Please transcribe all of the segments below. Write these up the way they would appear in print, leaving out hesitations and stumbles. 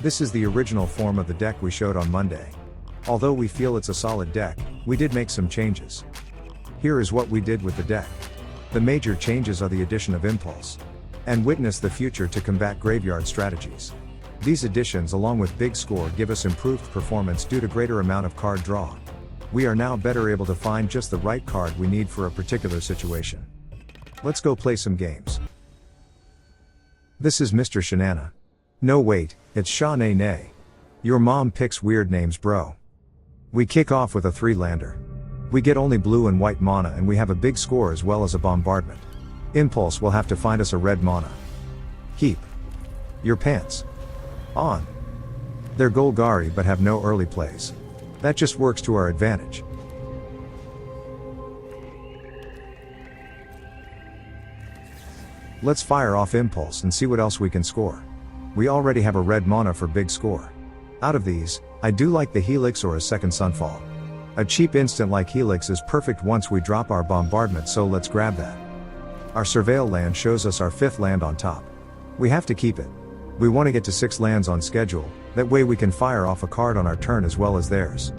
This is the original form of the deck we showed on Monday. Although we feel it's a solid deck, we did make some changes. Here is what we did with the deck. The major changes are the addition of Impulse and Witness the Future to combat graveyard strategies. These additions along with Big Score give us improved performance due to greater amount of card draw. We are now better able to find just the right card we need for a particular situation. Let's go play some games. This is Mr. Shanana. No wait, it's Sha Nay Nay. Your mom picks weird names, bro. We kick off with a 3-lander. We get only blue and white mana and we have a Big Score as well as a Bombardment. Impulse will have to find us a red mana. Keep your pants on. They're Golgari but have no early plays. That just works to our advantage. Let's fire off Impulse and see what else we can score. We already have a red mana for Big Score. Out of these, I do like the Helix or a second Sunfall. A cheap instant like Helix is perfect once we drop our Bombardment, so let's grab that. Our Surveil land shows us our 5th land on top. We have to keep it. We want to get to 6 lands on schedule, that way we can fire off a card on our turn as well as theirs.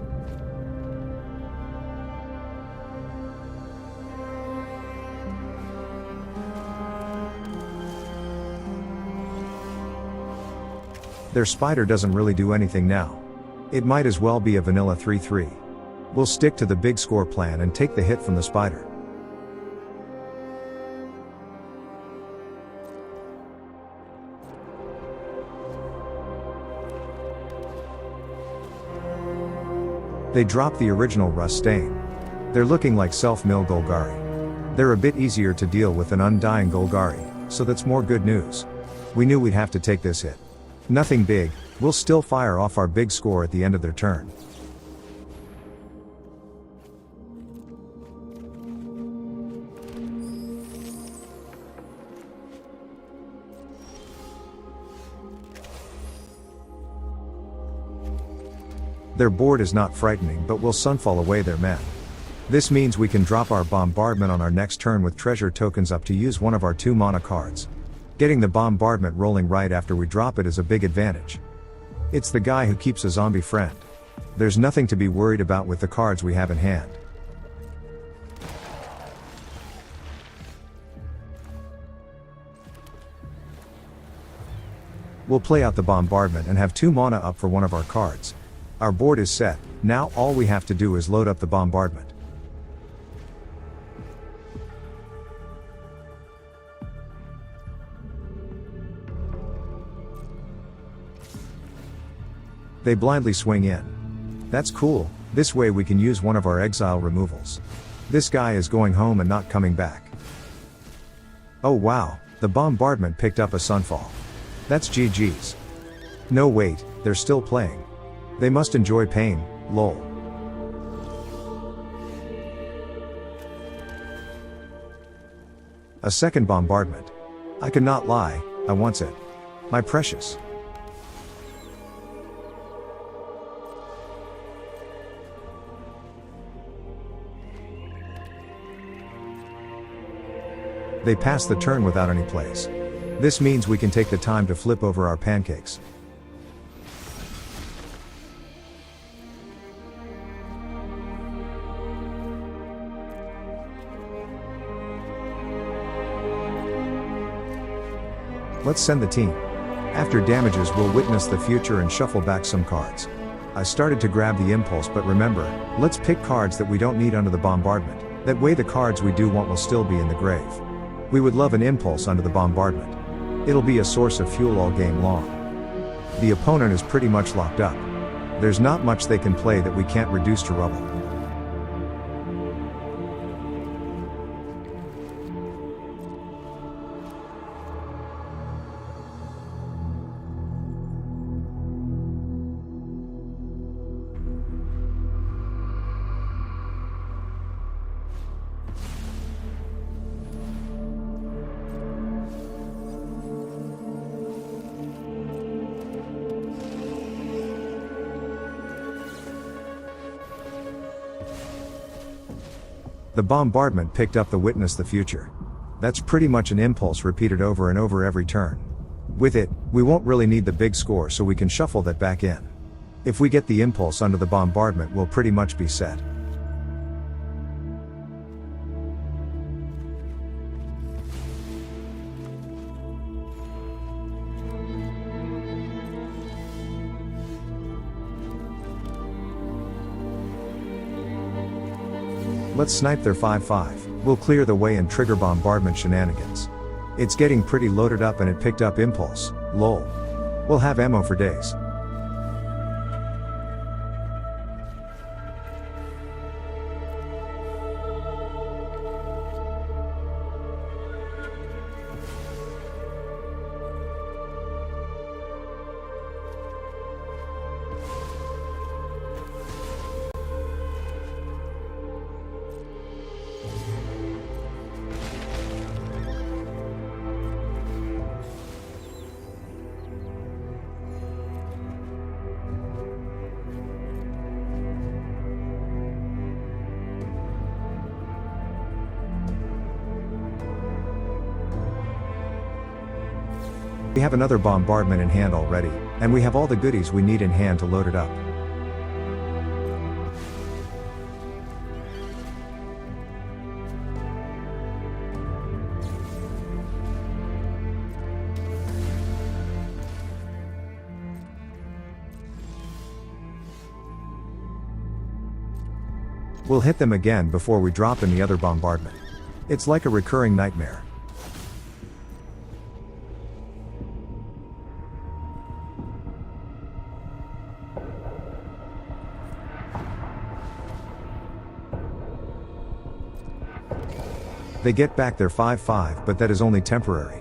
Their Spider doesn't really do anything now. It might as well be a vanilla 3/3. We'll stick to the Big Score plan and take the hit from the Spider. They drop the original Rust Stain. They're looking like self-mill Golgari. They're a bit easier to deal with than Undying Golgari, so that's more good news. We knew we'd have to take this hit. Nothing big, we'll still fire off our Big Score at the end of their turn. Their board is not frightening but will Sunfall away their men. This means we can drop our Bombardment on our next turn with treasure tokens up to use one of our 2 mana cards. Getting the Bombardment rolling right after we drop it is a big advantage. It's the guy who keeps a zombie friend. There's nothing to be worried about with the cards we have in hand. We'll play out the Bombardment and have 2 mana up for one of our cards. Our board is set, now all we have to do is load up the Bombardment. They blindly swing in. That's cool, this way we can use one of our exile removals. This guy is going home and not coming back. Oh wow, the Bombardment picked up a Sunfall. That's GG's. No wait, they're still playing. They must enjoy pain, lol. A second Bombardment. I cannot lie, I wants it. My precious. They pass the turn without any plays. This means we can take the time to flip over our pancakes. Let's send the team. After damages we'll Witness the Future and shuffle back some cards. I started to grab the Impulse but remember, let's pick cards that we don't need under the Bombardment, that way the cards we do want will still be in the grave. We would love an Impulse under the Bombardment. It'll be a source of fuel all game long. The opponent is pretty much locked up. There's not much they can play that we can't reduce to rubble. The Bombardment picked up the Witness the Future. That's pretty much an Impulse repeated over and over every turn. With it, we won't really need the big score, so we can shuffle that back in. If we get the impulse under the bombardment, we'll pretty much be set. Let's snipe their 5/5. We'll clear the way and trigger bombardment shenanigans. It's getting pretty loaded up and it picked up impulse, lol. We'll have ammo for days. We have another bombardment in hand already, and we have all the goodies we need in hand to load it up. We'll hit them again before we drop in the other bombardment. It's like a recurring nightmare. They get back their 5/5, but that is only temporary.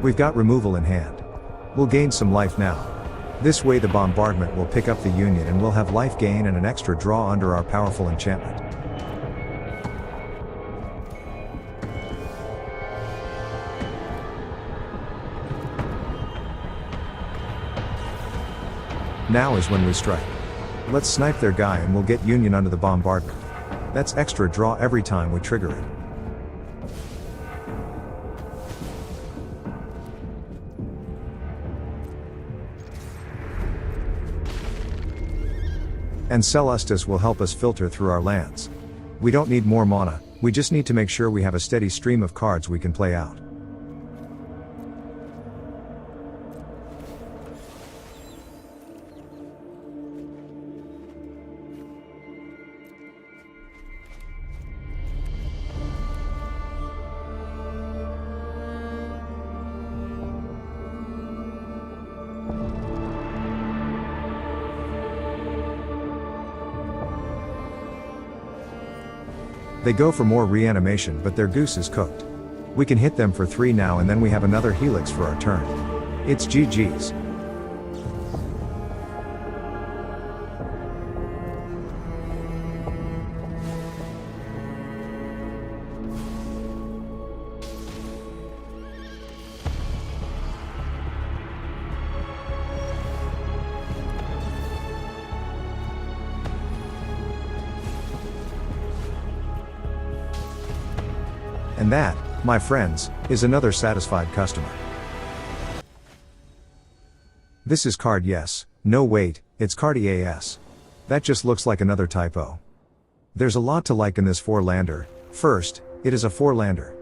We've got removal in hand. We'll gain some life now. This way the bombardment will pick up the Union and we'll have life gain and an extra draw under our powerful enchantment. Now is when we strike. Let's snipe their guy and we'll get Union under the bombardment. That's extra draw every time we trigger it. And Celestus will help us filter through our lands. We don't need more mana, we just need to make sure we have a steady stream of cards we can play out. They go for more reanimation, but their goose is cooked. We can hit them for 3 now and then we have another Helix for our turn. It's GG's. And that, my friends, is another satisfied customer. This is card yes, no wait, it's card EAS. That just looks like another typo. There's a lot to like in this 4-lander. First, it is a 4-lander.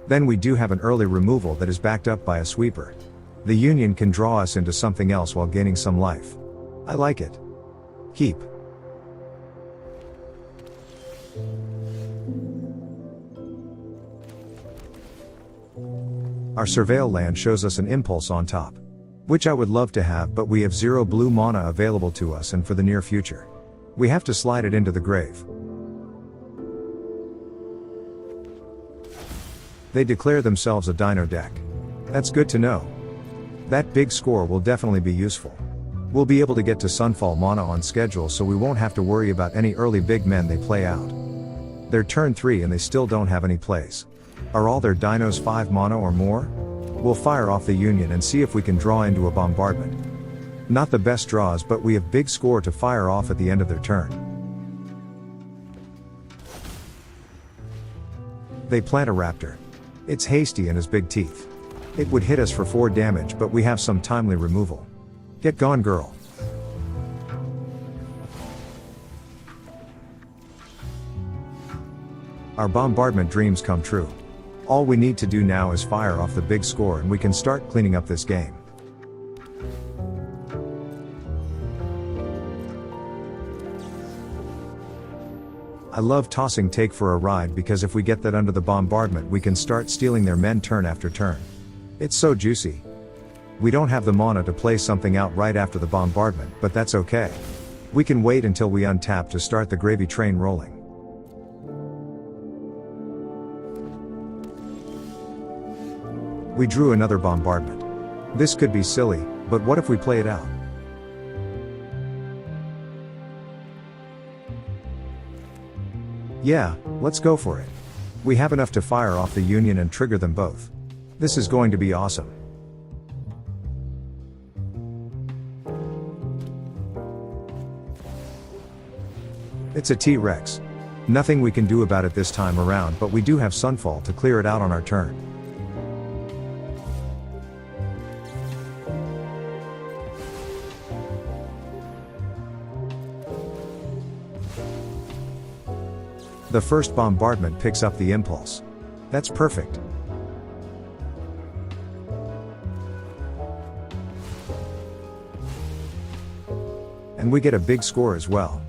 Then we do have an early removal that is backed up by a sweeper. The Union can draw us into something else while gaining some life. I like it. Keep. Our Surveil land shows us an impulse on top. Which I would love to have, but we have 0 blue mana available to us and for the near future. We have to slide it into the grave. They declare themselves a dino deck. That's good to know. That big score will definitely be useful. We'll be able to get to Sunfall mana on schedule, so we won't have to worry about any early big men they play out. They're turn 3 and they still don't have any plays. Are all their dinos 5 mana or more? We'll fire off the Union and see if we can draw into a bombardment. Not the best draws, but we have big score to fire off at the end of their turn. They plant a raptor. It's hasty and has big teeth. It would hit us for 4 damage, but we have some timely removal. Get gone, girl. Our bombardment dreams come true. All we need to do now is fire off the big score and we can start cleaning up this game. I love tossing Take for a ride because if we get that under the bombardment we can start stealing their men turn after turn. It's so juicy. We don't have the mana to play something out right after the bombardment, but that's okay. We can wait until we untap to start the gravy train rolling. We drew another bombardment. This could be silly, but what if we play it out? Yeah, let's go for it. We have enough to fire off the Union and trigger them both. This is going to be awesome. It's a T-Rex. Nothing we can do about it this time around, but we do have Sunfall to clear it out on our turn. The first bombardment picks up the impulse. That's perfect. And we get a big score as well.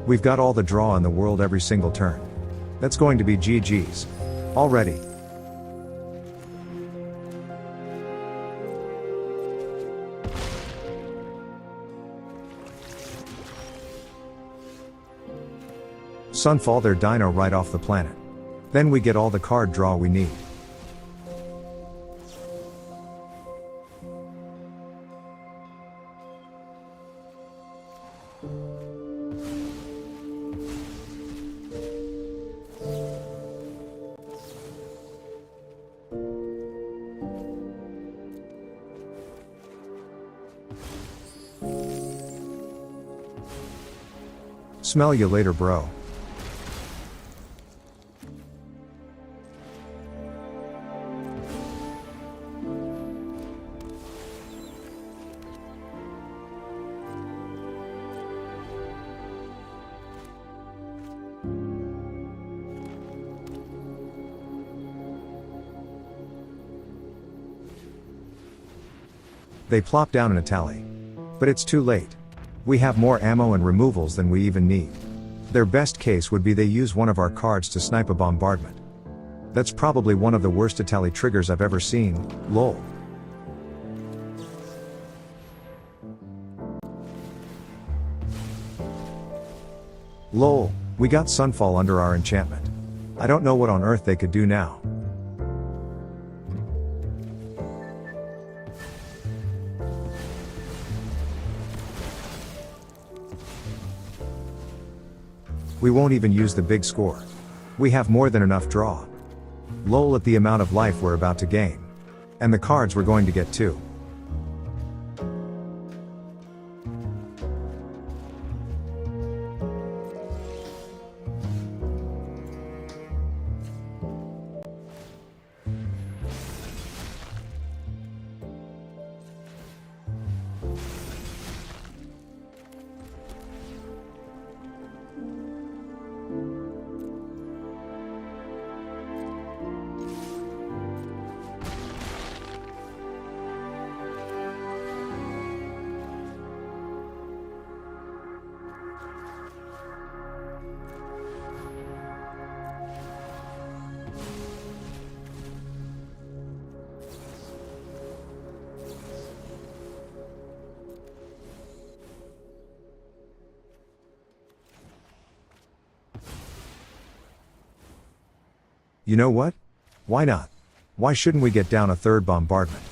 We've got all the draw in the world every single turn. That's going to be GG's. Already. Sunfall their dino right off the planet. Then we get all the card draw we need. Smell you later, bro. They plop down in a tally. But it's too late. We have more ammo and removals than we even need. Their best case would be they use one of our cards to snipe a bombardment. That's probably one of the worst tally triggers I've ever seen, lol. Lol, we got Sunfall under our enchantment. I don't know what on earth they could do now. We won't even use the big score. We have more than enough draw. Lol at the amount of life we're about to gain. And the cards we're going to get too. You know what? Why not? Why shouldn't we get down a third bombardment?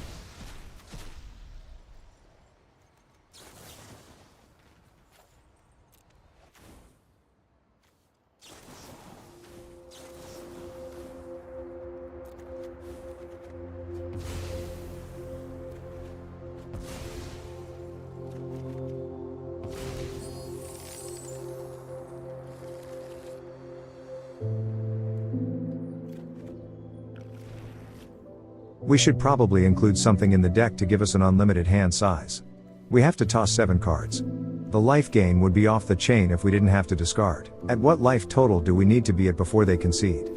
We should probably include something in the deck to give us an unlimited hand size. We have to toss 7 cards. The life gain would be off the chain if we didn't have to discard. At what life total do we need to be at before they concede?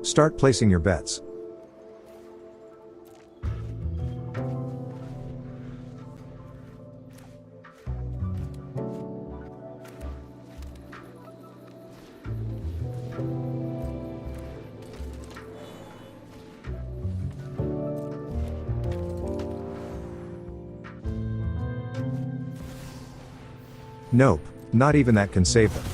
Start placing your bets. Nope, not even that can save them.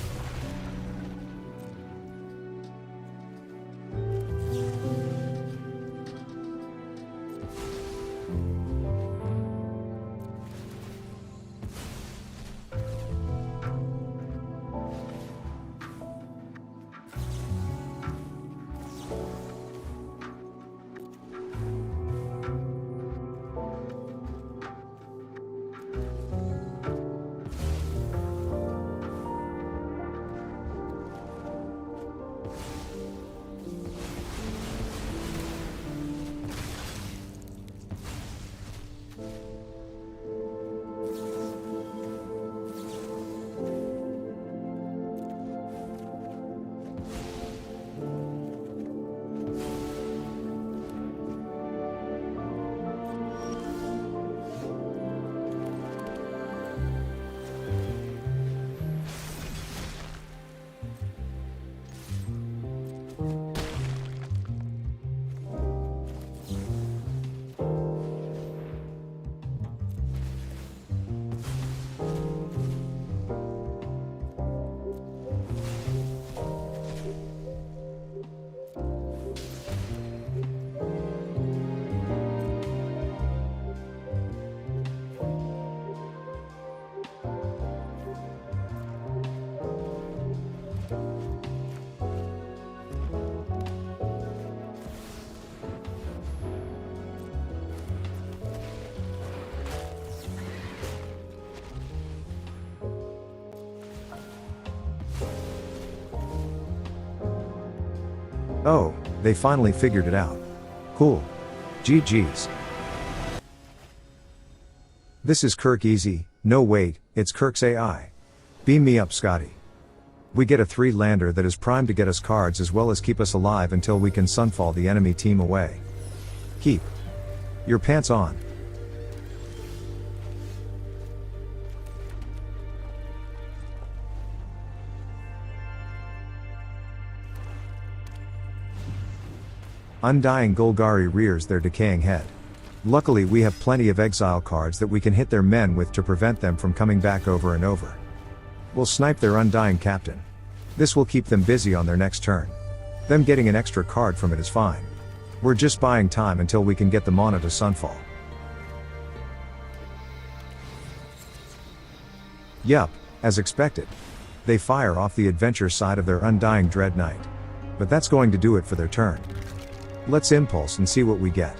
Oh, they finally figured it out. Cool. GG's. This is Kirk Easy. No wait, it's Kirk's AI. Beam me up, Scotty. We get a 3-lander that is primed to get us cards as well as keep us alive until we can sunfall the enemy team away. Keep your pants on. Undying Golgari rears their decaying head. Luckily we have plenty of exile cards that we can hit their men with to prevent them from coming back over and over. We'll snipe their Undying Captain. This will keep them busy on their next turn. Them getting an extra card from it is fine. We're just buying time until we can get the mana to sunfall. Yup, as expected. They fire off the adventure side of their Undying Dread Knight. But that's going to do it for their turn. Let's impulse and see what we get.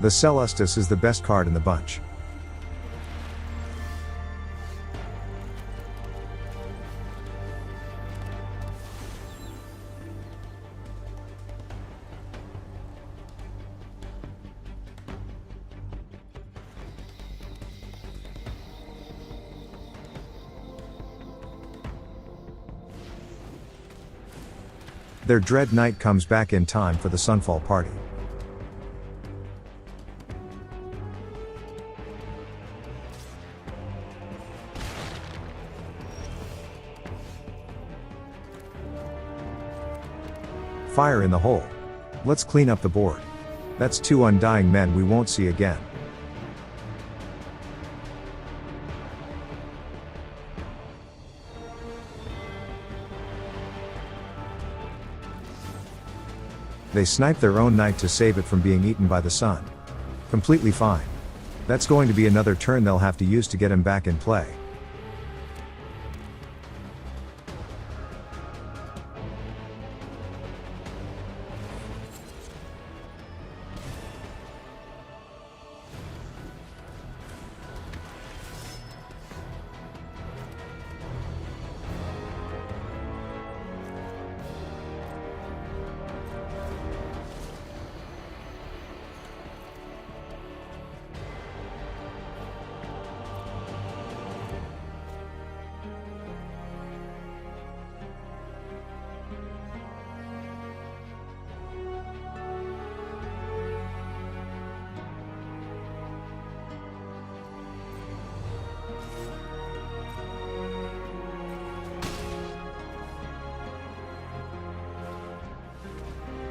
The Celestus is the best card in the bunch. Their Dread Knight comes back in time for the Sunfall party. Fire in the hole. Let's clean up the board. That's 2 Undying men we won't see again. They snipe their own knight to save it from being eaten by the sun. Completely fine. That's going to be another turn they'll have to use to get him back in play.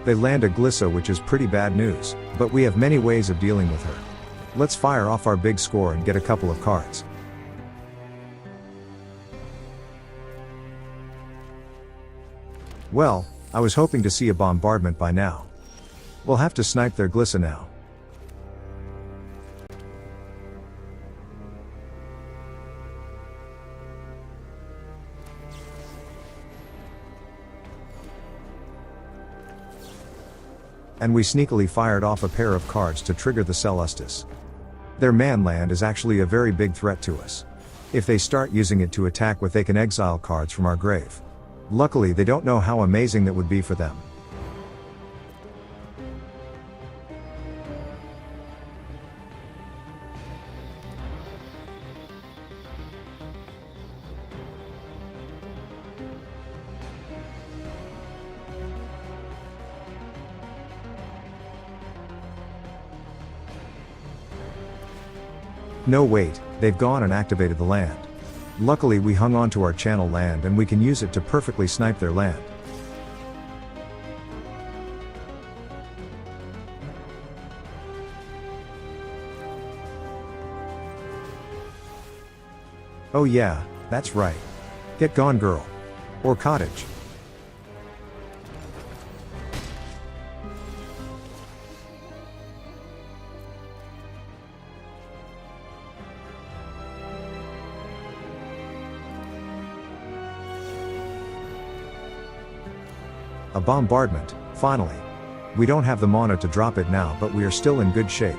They land a Glissa, which is pretty bad news, but we have many ways of dealing with her. Let's fire off our big score and get a couple of cards. Well, I was hoping to see a bombardment by now. We'll have to snipe their Glissa now. And we sneakily fired off a pair of cards to trigger the Celestus. Their manland is actually a very big threat to us. If they start using it to attack with, they can exile cards from our grave. Luckily, they don't know how amazing that would be for them. No wait, they've gone and activated the land. Luckily we hung on to our channel land and we can use it to perfectly snipe their land. Oh yeah, that's right. Get gone, girl. Or cottage. A bombardment, finally. We don't have the mana to drop it now, but we are still in good shape.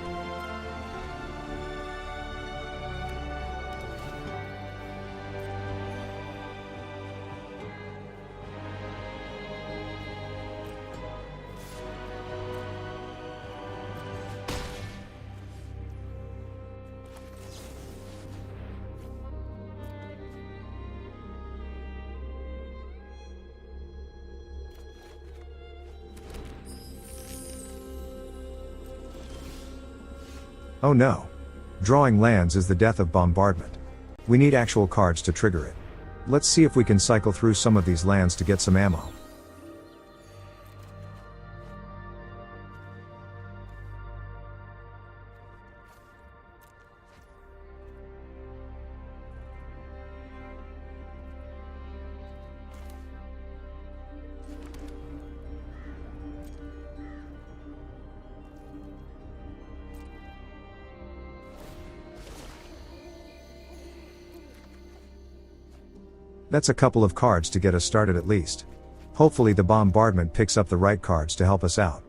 Oh no. Drawing lands is the death of bombardment. We need actual cards to trigger it. Let's see if we can cycle through some of these lands to get some ammo. That's a couple of cards to get us started at least. Hopefully the bombardment picks up the right cards to help us out.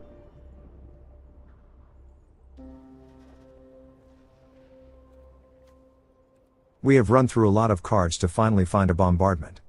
We have run through a lot of cards to finally find a bombardment.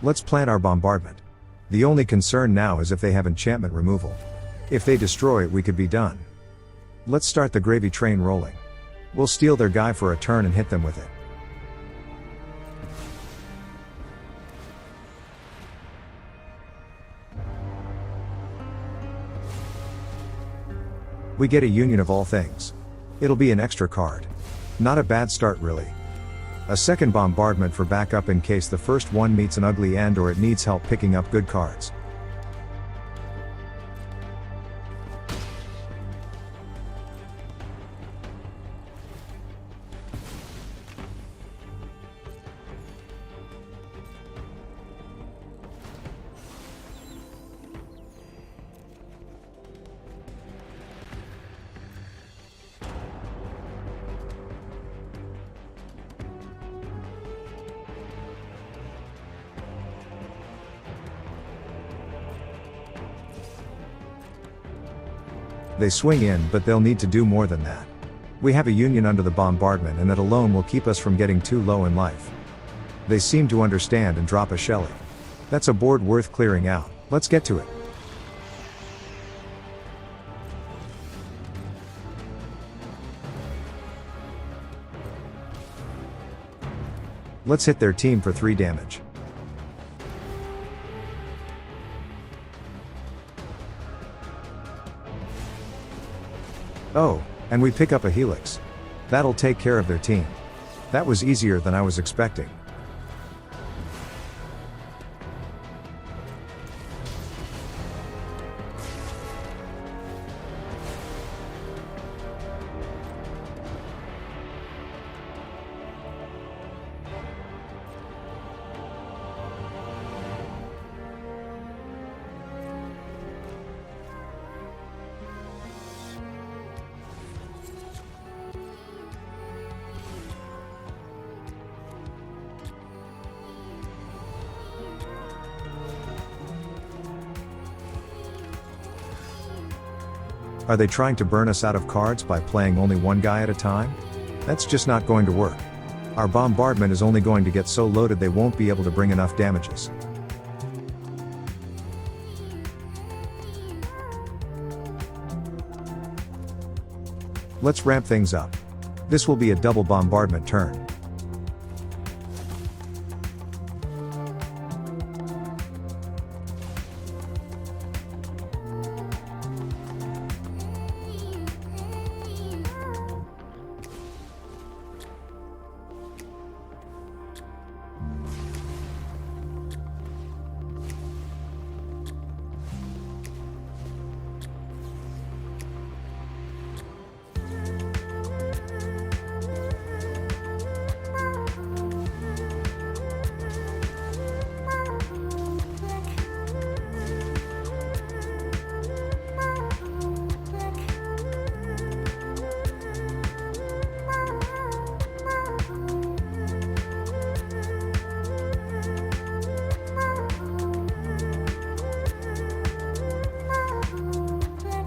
Let's plant our bombardment. The only concern now is if they have enchantment removal. If they destroy it, we could be done. Let's start the gravy train rolling. We'll steal their guy for a turn and hit them with it. We get a union of all things. It'll be an extra card. Not a bad start really. A second bombardment for backup in case the first one meets an ugly end or it needs help picking up good cards. They swing in, but they'll need to do more than that. We have a union under the bombardment and that alone will keep us from getting too low in life. They seem to understand and drop a Shelly. That's a board worth clearing out. Let's get to it. Let's hit their team for 3 damage. Oh, and we pick up a Helix. That'll take care of their team. That was easier than I was expecting. Are they trying to burn us out of cards by playing only one guy at a time? That's just not going to work. Our bombardment is only going to get so loaded they won't be able to bring enough damages. Let's ramp things up. This will be a double bombardment turn.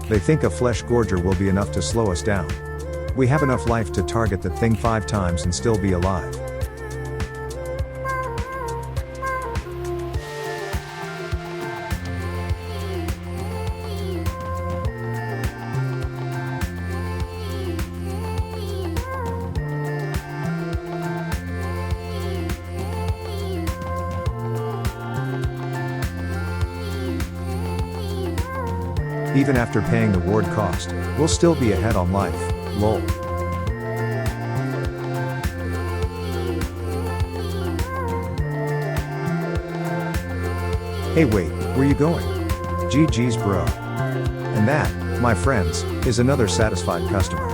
They think a Flesh Gorger will be enough to slow us down. We have enough life to target the thing 5 times and still be alive. Even after paying the ward cost, we'll still be ahead on life, lol. Hey wait, where you going? GG's bro. And that, my friends, is another satisfied customer.